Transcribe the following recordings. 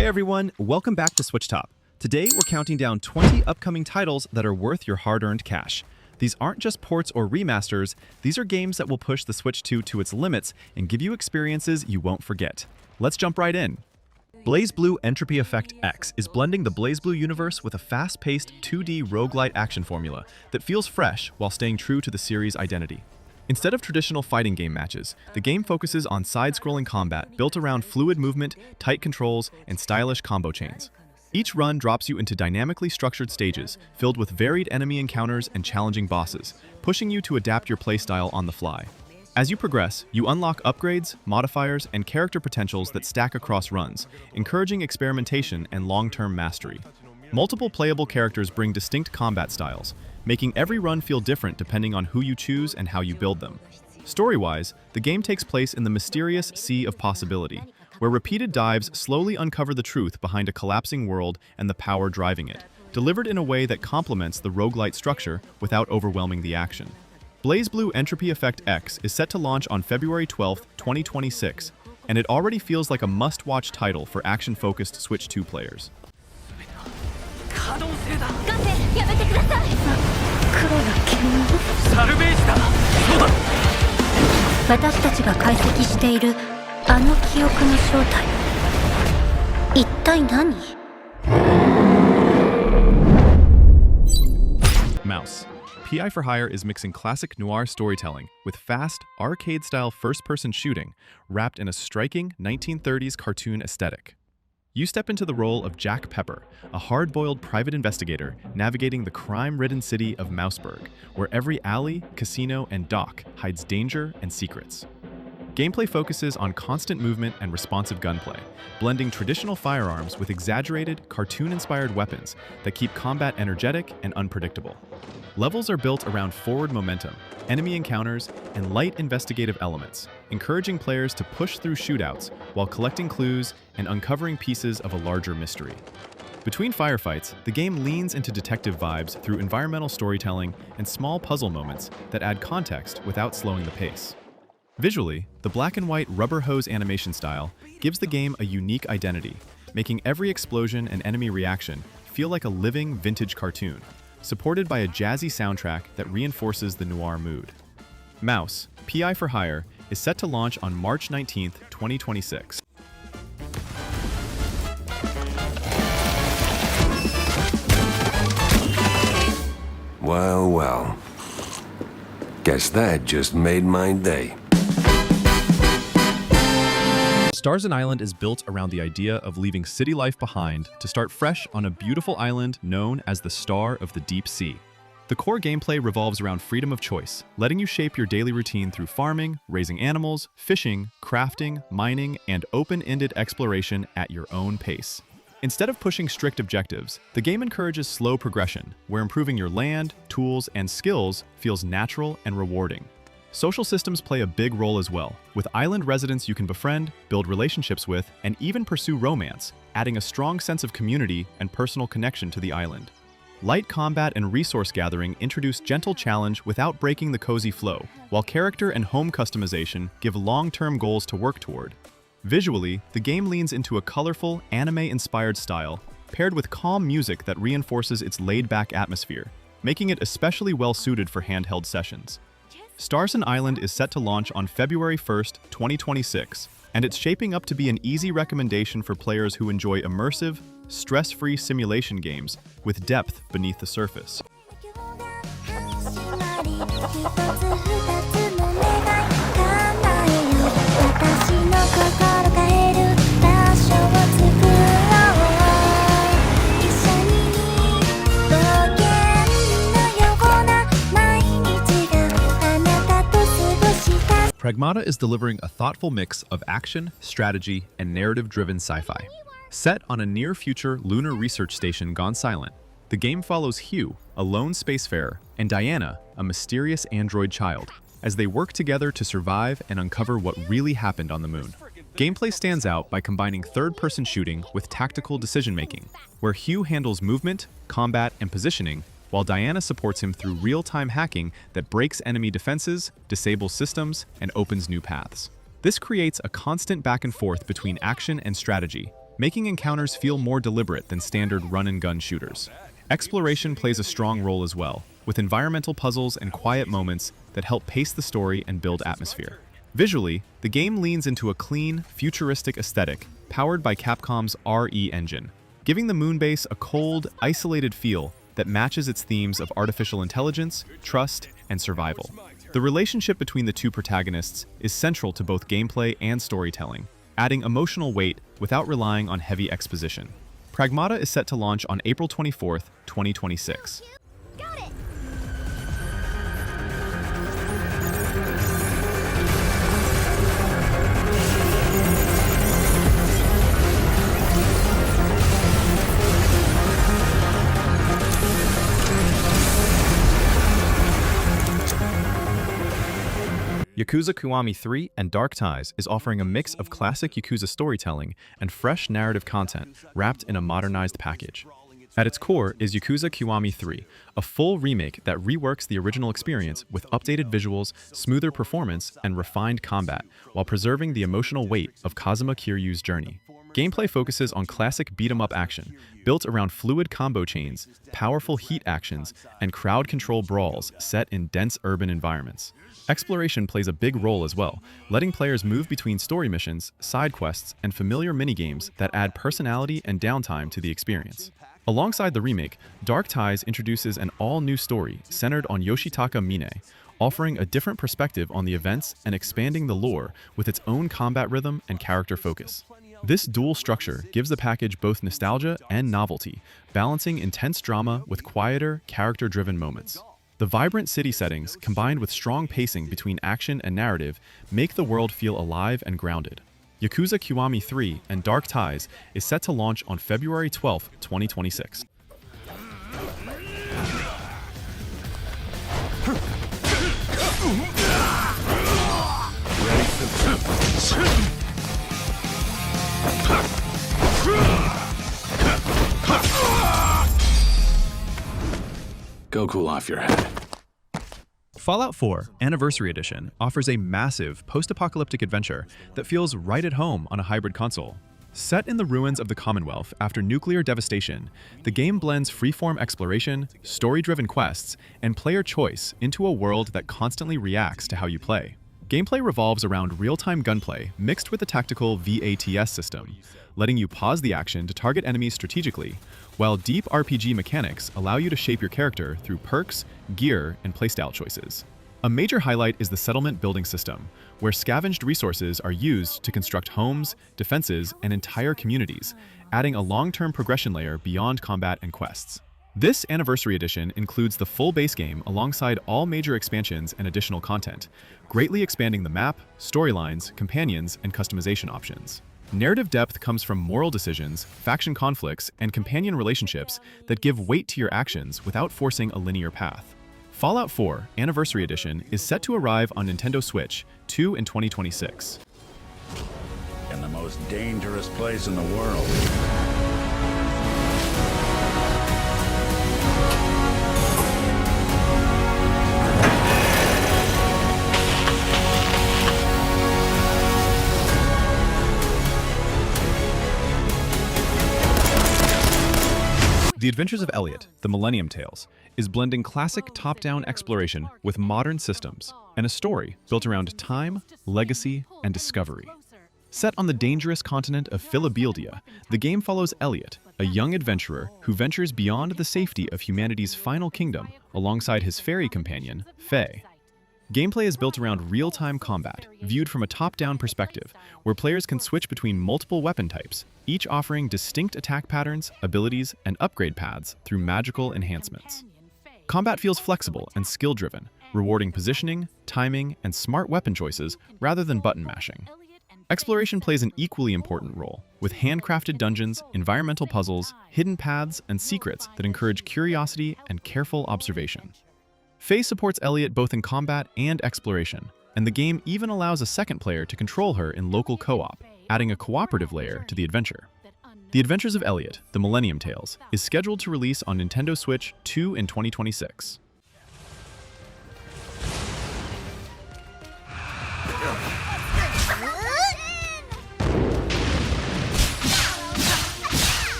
Hey everyone, welcome back to SwitchTop. Today we're counting down 20 upcoming titles that are worth your hard-earned cash. These aren't just ports or remasters, these are games that will push the Switch 2 to its limits and give you experiences you won't forget. Let's jump right in. Blazblue Entropy Effect X is blending the Blazblue universe with a fast-paced 2D roguelite action formula that feels fresh while staying true to the series' identity. Instead of traditional fighting game matches, the game focuses on side-scrolling combat built around fluid movement, tight controls, and stylish combo chains. Each run drops you into dynamically structured stages filled with varied enemy encounters and challenging bosses, pushing you to adapt your playstyle on the fly. As you progress, you unlock upgrades, modifiers, and character potentials that stack across runs, encouraging experimentation and long-term mastery. Multiple playable characters bring distinct combat styles, making every run feel different depending on who you choose and how you build them. Story-wise, the game takes place in the mysterious Sea of Possibility, where repeated dives slowly uncover the truth behind a collapsing world and the power driving it, delivered in a way that complements the roguelite structure without overwhelming the action. Blazblue Entropy Effect X is set to launch on February 12, 2026, and it already feels like a must-watch title for action-focused Switch 2 players. やめてください。黒が煙をサルベージだ。そうだ。私たちが解析しているあの記憶の正体。一体何？ Mouse. PI for Hire is mixing classic noir storytelling with fast, arcade-style first-person shooting wrapped in a striking 1930s cartoon aesthetic. You step into the role of Jack Pepper, a hard-boiled private investigator navigating the crime-ridden city of Mouseburg, where every alley, casino, and dock hides danger and secrets. Gameplay focuses on constant movement and responsive gunplay, blending traditional firearms with exaggerated, cartoon-inspired weapons that keep combat energetic and unpredictable. Levels are built around forward momentum, enemy encounters, and light investigative elements, encouraging players to push through shootouts while collecting clues and uncovering pieces of a larger mystery. Between firefights, the game leans into detective vibes through environmental storytelling and small puzzle moments that add context without slowing the pace. Visually, the black and white rubber hose animation style gives the game a unique identity, making every explosion and enemy reaction feel like a living vintage cartoon, supported by a jazzy soundtrack that reinforces the noir mood. Mouse, PI for Hire, is set to launch on March 19, 2026. Well, well. Guess that just made my day. Starsand Island is built around the idea of leaving city life behind to start fresh on a beautiful island known as the Star of the Deep Sea. The core gameplay revolves around freedom of choice, letting you shape your daily routine through farming, raising animals, fishing, crafting, mining, and open-ended exploration at your own pace. Instead of pushing strict objectives, the game encourages slow progression, where improving your land, tools, and skills feels natural and rewarding. Social systems play a big role as well, with island residents you can befriend, build relationships with, and even pursue romance, adding a strong sense of community and personal connection to the island. Light combat and resource gathering introduce gentle challenge without breaking the cozy flow, while character and home customization give long-term goals to work toward. Visually, the game leans into a colorful, anime-inspired style, paired with calm music that reinforces its laid-back atmosphere, making it especially well-suited for handheld sessions. Starsand Island is set to launch on February 1st, 2026, and it's shaping up to be an easy recommendation for players who enjoy immersive, stress-free simulation games with depth beneath the surface. PRAGMATA is delivering a thoughtful mix of action, strategy, and narrative-driven sci-fi. Set on a near-future lunar research station gone silent, the game follows Hugh, a lone spacefarer, and Diana, a mysterious android child, as they work together to survive and uncover what really happened on the moon. Gameplay stands out by combining third-person shooting with tactical decision-making, where Hugh handles movement, combat, and positioning, while Diana supports him through real-time hacking that breaks enemy defenses, disables systems, and opens new paths. This creates a constant back and forth between action and strategy, making encounters feel more deliberate than standard run-and-gun shooters. Exploration plays a strong role as well, with environmental puzzles and quiet moments that help pace the story and build atmosphere. Visually, the game leans into a clean, futuristic aesthetic powered by Capcom's RE engine, giving the moonbase a cold, isolated feel that matches its themes of artificial intelligence, trust, and survival. The relationship between the two protagonists is central to both gameplay and storytelling, adding emotional weight without relying on heavy exposition. PRAGMATA is set to launch on April 24th, 2026. Got it! Yakuza Kiwami 3 and Dark Ties is offering a mix of classic Yakuza storytelling and fresh narrative content wrapped in a modernized package. At its core is Yakuza Kiwami 3, a full remake that reworks the original experience with updated visuals, smoother performance, and refined combat, while preserving the emotional weight of Kazuma Kiryu's journey. Gameplay focuses on classic beat-em-up action, built around fluid combo chains, powerful heat actions, and crowd control brawls set in dense urban environments. Exploration plays a big role as well, letting players move between story missions, side quests, and familiar minigames that add personality and downtime to the experience. Alongside the remake, Dark Ties introduces an all-new story centered on Yoshitaka Mine, offering a different perspective on the events and expanding the lore with its own combat rhythm and character focus. This dual structure gives the package both nostalgia and novelty, balancing intense drama with quieter, character-driven moments. The vibrant city settings, combined with strong pacing between action and narrative, make the world feel alive and grounded. Yakuza Kiwami 3 and Dark Ties is set to launch on February 12, 2026. Go cool off your head. Fallout 4 Anniversary Edition offers a massive post-apocalyptic adventure that feels right at home on a hybrid console. Set in the ruins of the Commonwealth after nuclear devastation, the game blends freeform exploration, story-driven quests, and player choice into a world that constantly reacts to how you play. Gameplay revolves around real-time gunplay mixed with a tactical VATS system, letting you pause the action to target enemies strategically, while deep RPG mechanics allow you to shape your character through perks, gear, and playstyle choices. A major highlight is the settlement building system, where scavenged resources are used to construct homes, defenses, and entire communities, adding a long-term progression layer beyond combat and quests. This Anniversary Edition includes the full base game alongside all major expansions and additional content, greatly expanding the map, storylines, companions, and customization options. Narrative depth comes from moral decisions, faction conflicts, and companion relationships that give weight to your actions without forcing a linear path. Fallout 4 Anniversary Edition is set to arrive on Nintendo Switch 2 in 2026. In the most dangerous place in the world. The Adventures of Elliot, the Millennium Tales, is blending classic top-down exploration with modern systems and a story built around time, legacy, and discovery. Set on the dangerous continent of Philadelphia, the game follows Elliot, a young adventurer who ventures beyond the safety of humanity's final kingdom alongside his fairy companion, Faye. Gameplay is built around real-time combat, viewed from a top-down perspective, where players can switch between multiple weapon types, each offering distinct attack patterns, abilities, and upgrade paths through magical enhancements. Combat feels flexible and skill-driven, rewarding positioning, timing, and smart weapon choices rather than button mashing. Exploration plays an equally important role, with handcrafted dungeons, environmental puzzles, hidden paths, and secrets that encourage curiosity and careful observation. Faye supports Elliot both in combat and exploration, and the game even allows a second player to control her in local co-op, adding a cooperative layer to the adventure. The Adventures of Elliot, the Millennium Tales, is scheduled to release on Nintendo Switch 2 in 2026.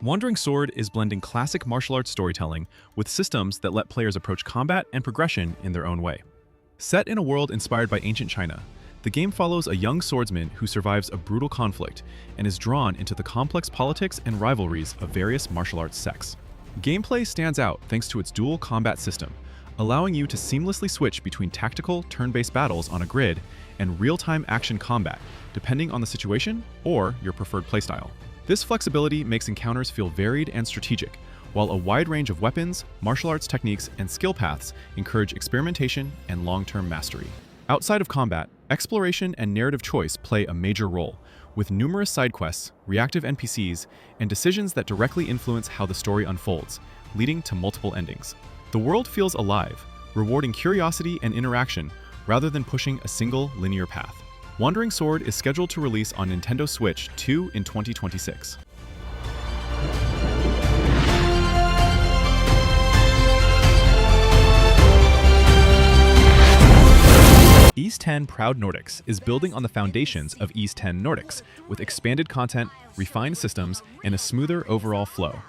Wandering Sword is blending classic martial arts storytelling with systems that let players approach combat and progression in their own way. Set in a world inspired by ancient China, the game follows a young swordsman who survives a brutal conflict and is drawn into the complex politics and rivalries of various martial arts sects. Gameplay stands out thanks to its dual combat system, allowing you to seamlessly switch between tactical, turn-based battles on a grid and real-time action combat, depending on the situation or your preferred playstyle. This flexibility makes encounters feel varied and strategic, while a wide range of weapons, martial arts techniques, and skill paths encourage experimentation and long-term mastery. Outside of combat, exploration and narrative choice play a major role, with numerous side quests, reactive NPCs, and decisions that directly influence how the story unfolds, leading to multiple endings. The world feels alive, rewarding curiosity and interaction rather than pushing a single linear path. Wandering Sword is scheduled to release on Nintendo Switch 2 in 2026. Ys 10 Proud Nordics is building on the foundations of Ys 10 Nordics, with expanded content, refined systems, and a smoother overall flow.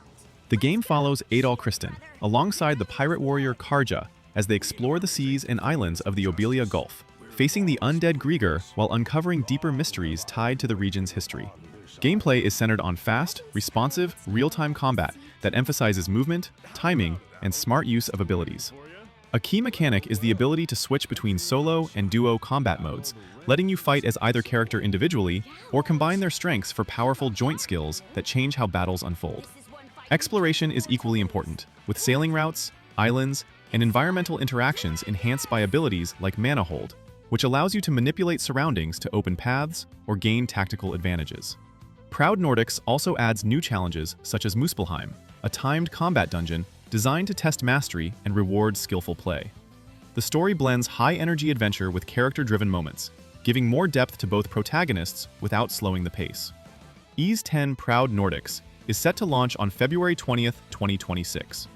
The game follows Adol Kristen, alongside the pirate warrior Karja, as they explore the seas and islands of the Obelia Gulf, facing the undead Grieger while uncovering deeper mysteries tied to the region's history. Gameplay is centered on fast, responsive, real-time combat that emphasizes movement, timing, and smart use of abilities. A key mechanic is the ability to switch between solo and duo combat modes, letting you fight as either character individually or combine their strengths for powerful joint skills that change how battles unfold. Exploration is equally important, with sailing routes, islands, and environmental interactions enhanced by abilities like Mana Hold, which allows you to manipulate surroundings to open paths or gain tactical advantages. Proud Nordics also adds new challenges such as Muspelheim, a timed combat dungeon designed to test mastery and reward skillful play. The story blends high-energy adventure with character-driven moments, giving more depth to both protagonists without slowing the pace. Ys 10 Proud Nordics is set to launch on February 20th, 2026.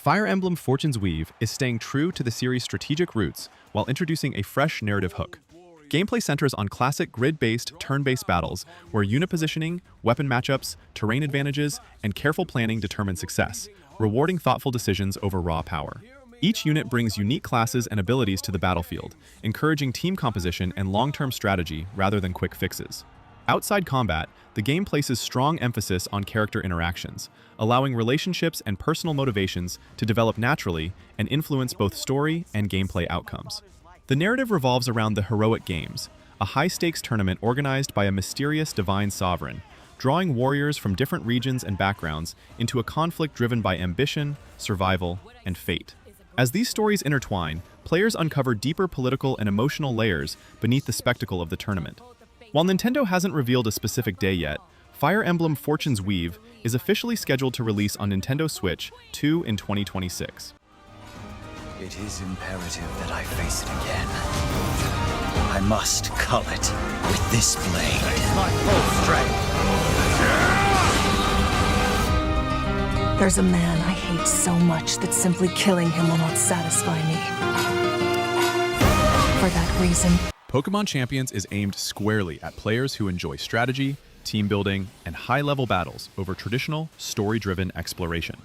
Fire Emblem Fortune's Weave is staying true to the series' strategic roots while introducing a fresh narrative hook. Gameplay centers on classic grid-based, turn-based battles where unit positioning, weapon matchups, terrain advantages, and careful planning determine success, rewarding thoughtful decisions over raw power. Each unit brings unique classes and abilities to the battlefield, encouraging team composition and long-term strategy rather than quick fixes. Outside combat, the game places strong emphasis on character interactions, allowing relationships and personal motivations to develop naturally and influence both story and gameplay outcomes. The narrative revolves around the Heroic Games, a high-stakes tournament organized by a mysterious divine sovereign, drawing warriors from different regions and backgrounds into a conflict driven by ambition, survival, and fate. As these stories intertwine, players uncover deeper political and emotional layers beneath the spectacle of the tournament. While Nintendo hasn't revealed a specific day yet, Fire Emblem Fortune's Weave is officially scheduled to release on Nintendo Switch 2 in 2026. It is imperative that I face it again. I must cull it with this blade. My full strength. There's a man I hate so much that simply killing him will not satisfy me. For that reason, Pokémon Champions is aimed squarely at players who enjoy strategy, team building, and high-level battles over traditional, story-driven exploration.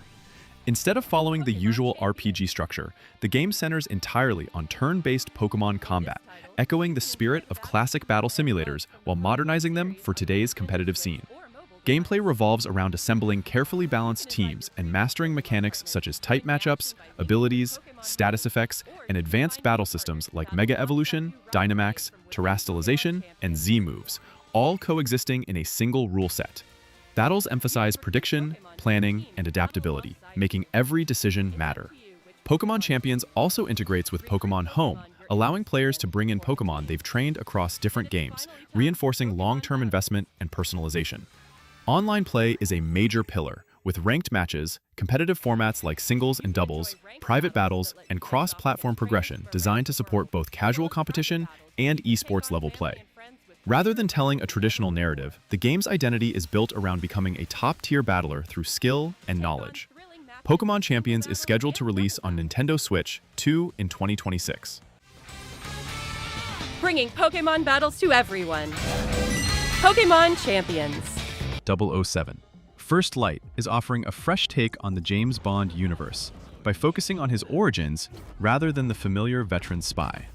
Instead of following the usual RPG structure, the game centers entirely on turn-based Pokémon combat, echoing the spirit of classic battle simulators while modernizing them for today's competitive scene. Gameplay revolves around assembling carefully balanced teams and mastering mechanics such as type matchups, abilities, status effects, and advanced battle systems like Mega Evolution, Dynamax, Terastallization, and Z-moves, all coexisting in a single rule set. Battles emphasize prediction, planning, and adaptability, making every decision matter. Pokémon Champions also integrates with Pokémon Home, allowing players to bring in Pokémon they've trained across different games, reinforcing long-term investment and personalization. Online play is a major pillar, with ranked matches, competitive formats like singles and doubles, private battles, and cross-platform progression designed to support both casual competition and esports level play. Rather than telling a traditional narrative, the game's identity is built around becoming a top-tier battler through skill and knowledge. Pokémon Champions is scheduled to release on Nintendo Switch 2 in 2026. Bringing Pokémon battles to everyone. Pokémon Champions. 007. First Light is offering a fresh take on the James Bond universe by focusing on his origins rather than the familiar veteran spy.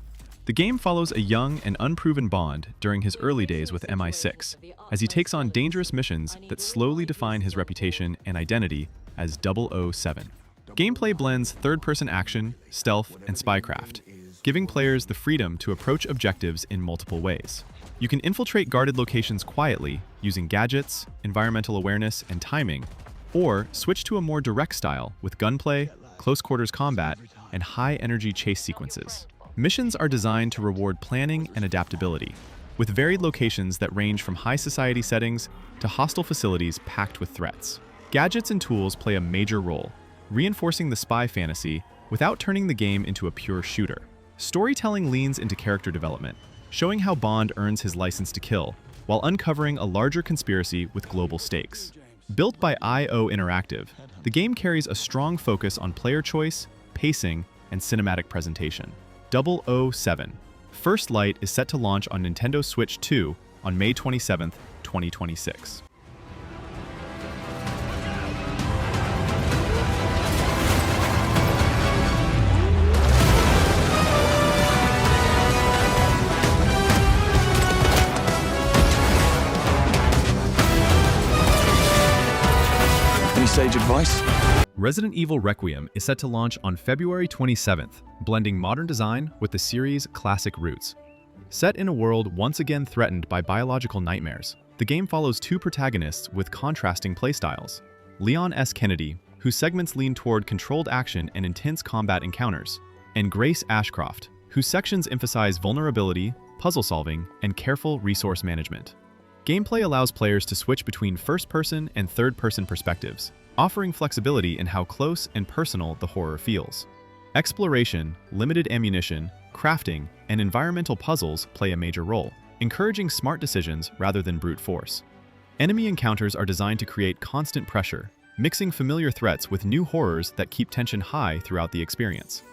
The game follows a young and unproven Bond during his early days with MI6, as he takes on dangerous missions that slowly define his reputation and identity as 007. Gameplay blends third-person action, stealth, and spycraft, giving players the freedom to approach objectives in multiple ways. You can infiltrate guarded locations quietly using gadgets, environmental awareness, and timing, or switch to a more direct style with gunplay, close-quarters combat, and high-energy chase sequences. Missions are designed to reward planning and adaptability, with varied locations that range from high society settings to hostile facilities packed with threats. Gadgets and tools play a major role, reinforcing the spy fantasy without turning the game into a pure shooter. Storytelling leans into character development, showing how Bond earns his license to kill, while uncovering a larger conspiracy with global stakes. Built by IO Interactive, the game carries a strong focus on player choice, pacing, and cinematic presentation. 007. First Light is set to launch on Nintendo Switch 2 on May 27, 2026. Any sage advice? Resident Evil Requiem is set to launch on February 27th, blending modern design with the series' classic roots. Set in a world once again threatened by biological nightmares, the game follows two protagonists with contrasting playstyles. Leon S. Kennedy, whose segments lean toward controlled action and intense combat encounters, and Grace Ashcroft, whose sections emphasize vulnerability, puzzle solving, and careful resource management. Gameplay allows players to switch between first-person and third-person perspectives, offering flexibility in how close and personal the horror feels. Exploration, limited ammunition, crafting, and environmental puzzles play a major role, encouraging smart decisions rather than brute force. Enemy encounters are designed to create constant pressure, mixing familiar threats with new horrors that keep tension high throughout the experience.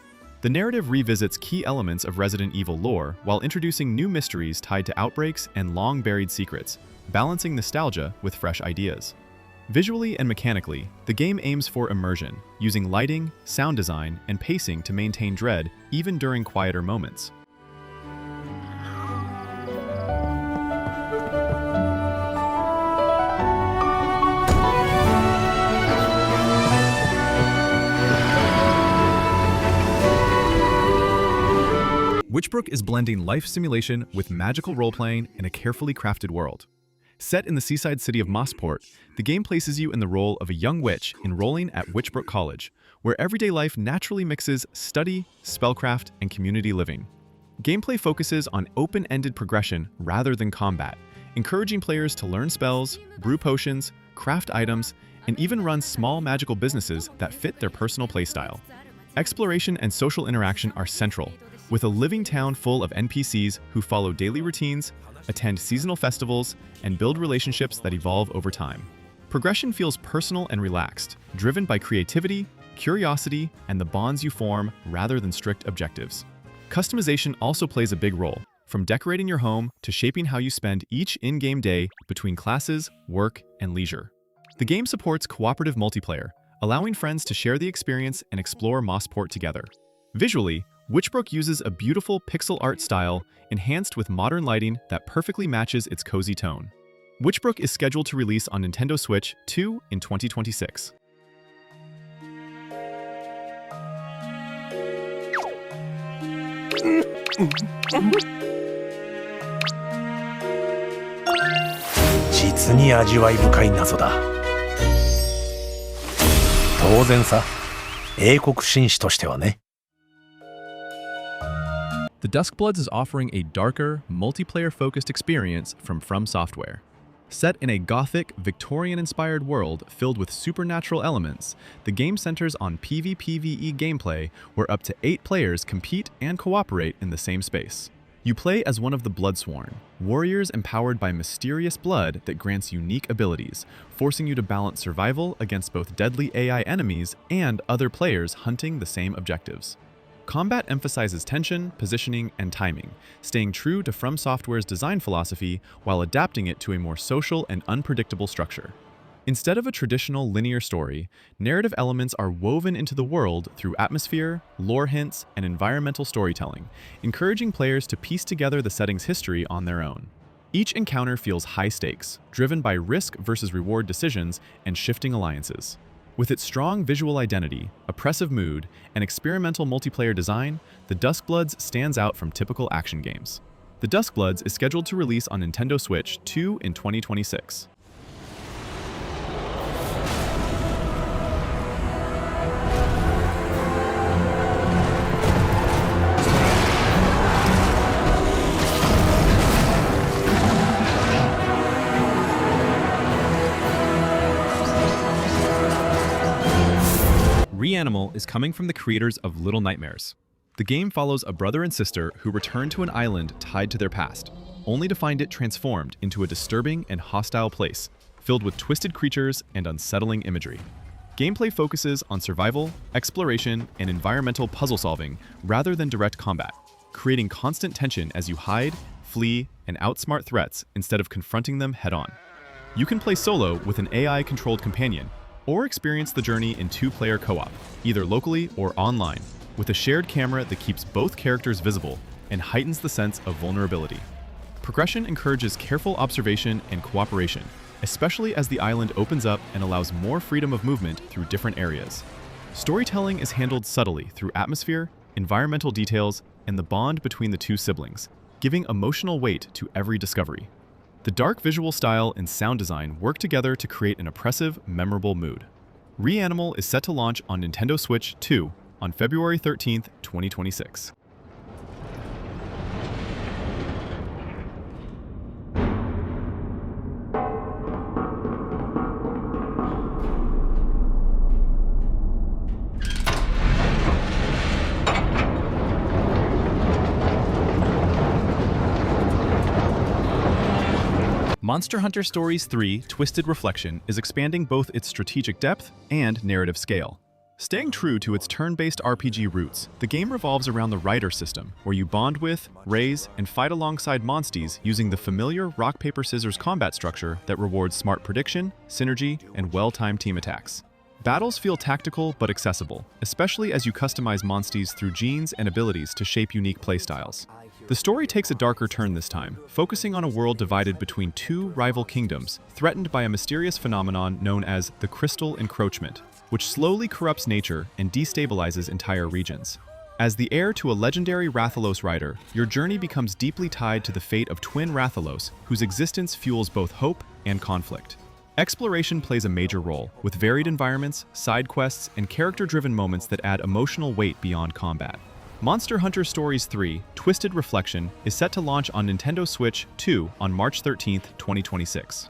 The narrative revisits key elements of Resident Evil lore while introducing new mysteries tied to outbreaks and long-buried secrets, balancing nostalgia with fresh ideas. Visually and mechanically, the game aims for immersion, using lighting, sound design, and pacing to maintain dread even during quieter moments. Witchbrook is blending life simulation with magical role-playing in a carefully crafted world. Set in the seaside city of Mossport, the game places you in the role of a young witch enrolling at Witchbrook College, where everyday life naturally mixes study, spellcraft, and community living. Gameplay focuses on open-ended progression rather than combat, encouraging players to learn spells, brew potions, craft items, and even run small magical businesses that fit their personal playstyle. Exploration and social interaction are central, with a living town full of NPCs who follow daily routines, attend seasonal festivals, and build relationships that evolve over time. Progression feels personal and relaxed, driven by creativity, curiosity, and the bonds you form rather than strict objectives. Customization also plays a big role, from decorating your home to shaping how you spend each in-game day between classes, work, and leisure. The game supports cooperative multiplayer, allowing friends to share the experience and explore Mossport together. Visually, Witchbrook uses a beautiful pixel art style enhanced with modern lighting that perfectly matches its cozy tone. Witchbrook is scheduled to release on Nintendo Switch 2 in 2026.実に味わい深い謎だ。当然さ、英国紳士としてはね。The Duskbloods is offering a darker, multiplayer-focused experience from Software. Set in a gothic, Victorian-inspired world filled with supernatural elements, the game centers on PvPvE gameplay where up to 8 players compete and cooperate in the same space. You play as one of the Bloodsworn, warriors empowered by mysterious blood that grants unique abilities, forcing you to balance survival against both deadly AI enemies and other players hunting the same objectives. Combat emphasizes tension, positioning, and timing, staying true to From Software's design philosophy while adapting it to a more social and unpredictable structure. Instead of a traditional linear story, narrative elements are woven into the world through atmosphere, lore hints, and environmental storytelling, encouraging players to piece together the setting's history on their own. Each encounter feels high stakes, driven by risk versus reward decisions and shifting alliances. With its strong visual identity, oppressive mood, and experimental multiplayer design, the Duskbloods stands out from typical action games. The Duskbloods is scheduled to release on Nintendo Switch 2 in 2026. Reanimal is coming from the creators of Little Nightmares. The game follows a brother and sister who return to an island tied to their past, only to find it transformed into a disturbing and hostile place, filled with twisted creatures and unsettling imagery. Gameplay focuses on survival, exploration, and environmental puzzle solving rather than direct combat, creating constant tension as you hide, flee, and outsmart threats instead of confronting them head-on. You can play solo with an AI-controlled companion, or experience the journey in two-player co-op, either locally or online, with a shared camera that keeps both characters visible and heightens the sense of vulnerability. Progression encourages careful observation and cooperation, especially as the island opens up and allows more freedom of movement through different areas. Storytelling is handled subtly through atmosphere, environmental details, and the bond between the two siblings, giving emotional weight to every discovery. The dark visual style and sound design work together to create an oppressive, memorable mood. Reanimal is set to launch on Nintendo Switch 2 on February 13th, 2026. Monster Hunter Stories 3: Twisted Reflection is expanding both its strategic depth and narrative scale. Staying true to its turn-based RPG roots, the game revolves around the Rider system, where you bond with, raise, and fight alongside monsties using the familiar rock-paper-scissors combat structure that rewards smart prediction, synergy, and well-timed team attacks. Battles feel tactical but accessible, especially as you customize monsties through genes and abilities to shape unique playstyles. The story takes a darker turn this time, focusing on a world divided between two rival kingdoms, threatened by a mysterious phenomenon known as the Crystal Encroachment, which slowly corrupts nature and destabilizes entire regions. As the heir to a legendary Rathalos rider, your journey becomes deeply tied to the fate of twin Rathalos, whose existence fuels both hope and conflict. Exploration plays a major role, with varied environments, side quests, and character-driven moments that add emotional weight beyond combat. Monster Hunter Stories 3: Twisted Reflection is set to launch on Nintendo Switch 2 on March 13th, 2026.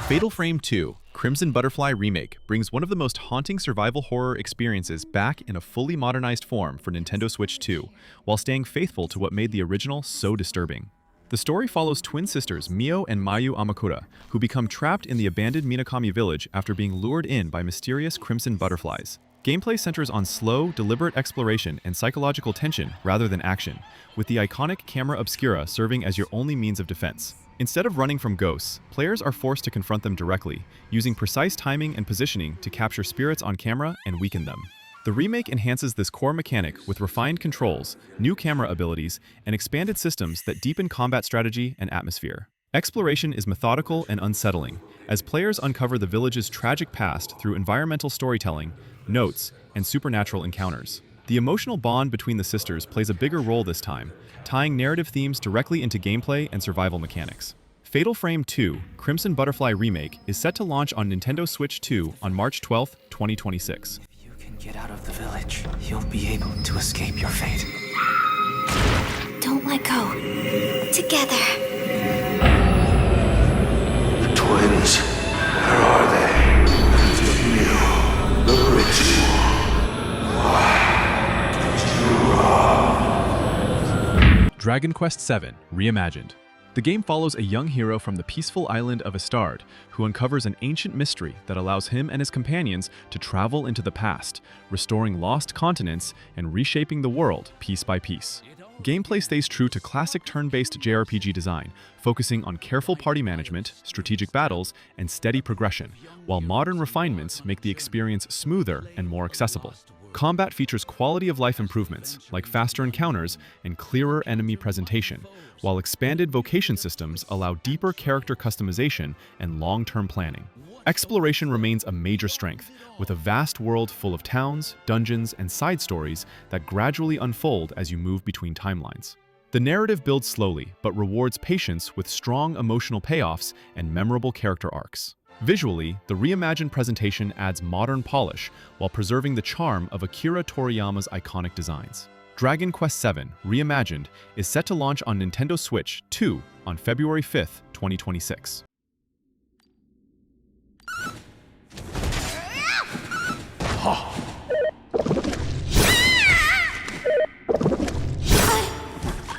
Fatal Frame 2: Crimson Butterfly Remake brings one of the most haunting survival horror experiences back in a fully modernized form for Nintendo Switch 2, while staying faithful to what made the original so disturbing. The story follows twin sisters Mio and Mayu Amakura, who become trapped in the abandoned Minakami village after being lured in by mysterious crimson butterflies. Gameplay centers on slow, deliberate exploration and psychological tension rather than action, with the iconic camera obscura serving as your only means of defense. Instead of running from ghosts, players are forced to confront them directly, using precise timing and positioning to capture spirits on camera and weaken them. The remake enhances this core mechanic with refined controls, new camera abilities, and expanded systems that deepen combat strategy and atmosphere. Exploration is methodical and unsettling, as players uncover the village's tragic past through environmental storytelling, notes, and supernatural encounters. The emotional bond between the sisters plays a bigger role this time, tying narrative themes directly into gameplay and survival mechanics. Fatal Frame 2: Crimson Butterfly Remake is set to launch on Nintendo Switch 2 on March 12, 2026. You can Get out of the village. You'll be able to escape your fate. Don't let go. Together. The twins, where are they? The ritual. Dragon Quest VII Reimagined. The game follows a young hero from the peaceful island of Astard, who uncovers an ancient mystery that allows him and his companions to travel into the past, restoring lost continents and reshaping the world piece by piece. Gameplay stays true to classic turn-based JRPG design, focusing on careful party management, strategic battles, and steady progression, while modern refinements make the experience smoother and more accessible. Combat features quality-of-life improvements, like faster encounters and clearer enemy presentation, while expanded vocation systems allow deeper character customization and long-term planning. Exploration remains a major strength, with a vast world full of towns, dungeons, and side stories that gradually unfold as you move between timelines. The narrative builds slowly, but rewards patience with strong emotional payoffs and memorable character arcs. Visually, the reimagined presentation adds modern polish while preserving the charm of Akira Toriyama's iconic designs. Dragon Quest VII Reimagined is set to launch on Nintendo Switch 2 on February 5th, 2026.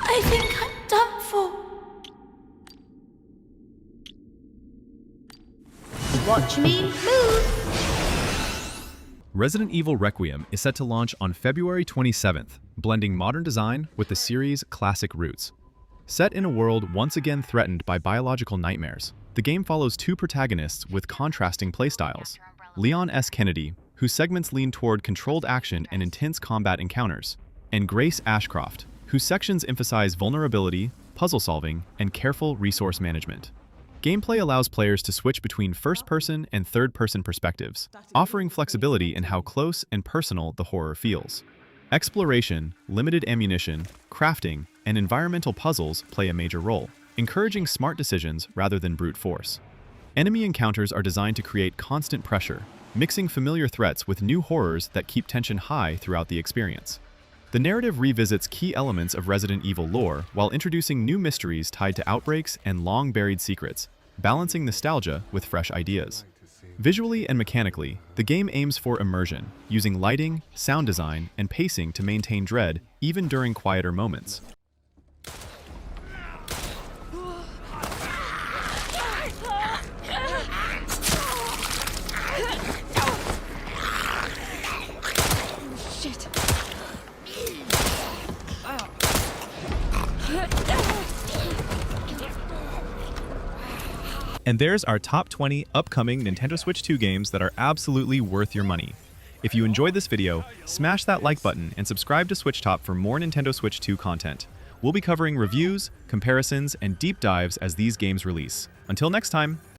I think I'm done for. Watch me move! Resident Evil Requiem is set to launch on February 27th, blending modern design with the series' classic roots. Set in a world once again threatened by biological nightmares, the game follows two protagonists with contrasting playstyles. Leon S. Kennedy, whose segments lean toward controlled action and intense combat encounters, and Grace Ashcroft, whose sections emphasize vulnerability, puzzle solving, and careful resource management. Gameplay allows players to switch between first-person and third-person perspectives, offering flexibility in how close and personal the horror feels. Exploration, limited ammunition, crafting, and environmental puzzles play a major role, encouraging smart decisions rather than brute force. Enemy encounters are designed to create constant pressure, mixing familiar threats with new horrors that keep tension high throughout the experience. The narrative revisits key elements of Resident Evil lore while introducing new mysteries tied to outbreaks and long-buried secrets, balancing nostalgia with fresh ideas. Visually and mechanically, the game aims for immersion, using lighting, sound design, and pacing to maintain dread even during quieter moments. And there's our top 20 upcoming Nintendo Switch 2 games that are absolutely worth your money. If you enjoyed this video, smash that like button and subscribe to Switch Top for more Nintendo Switch 2 content. We'll be covering reviews, comparisons, and deep dives as these games release. Until next time!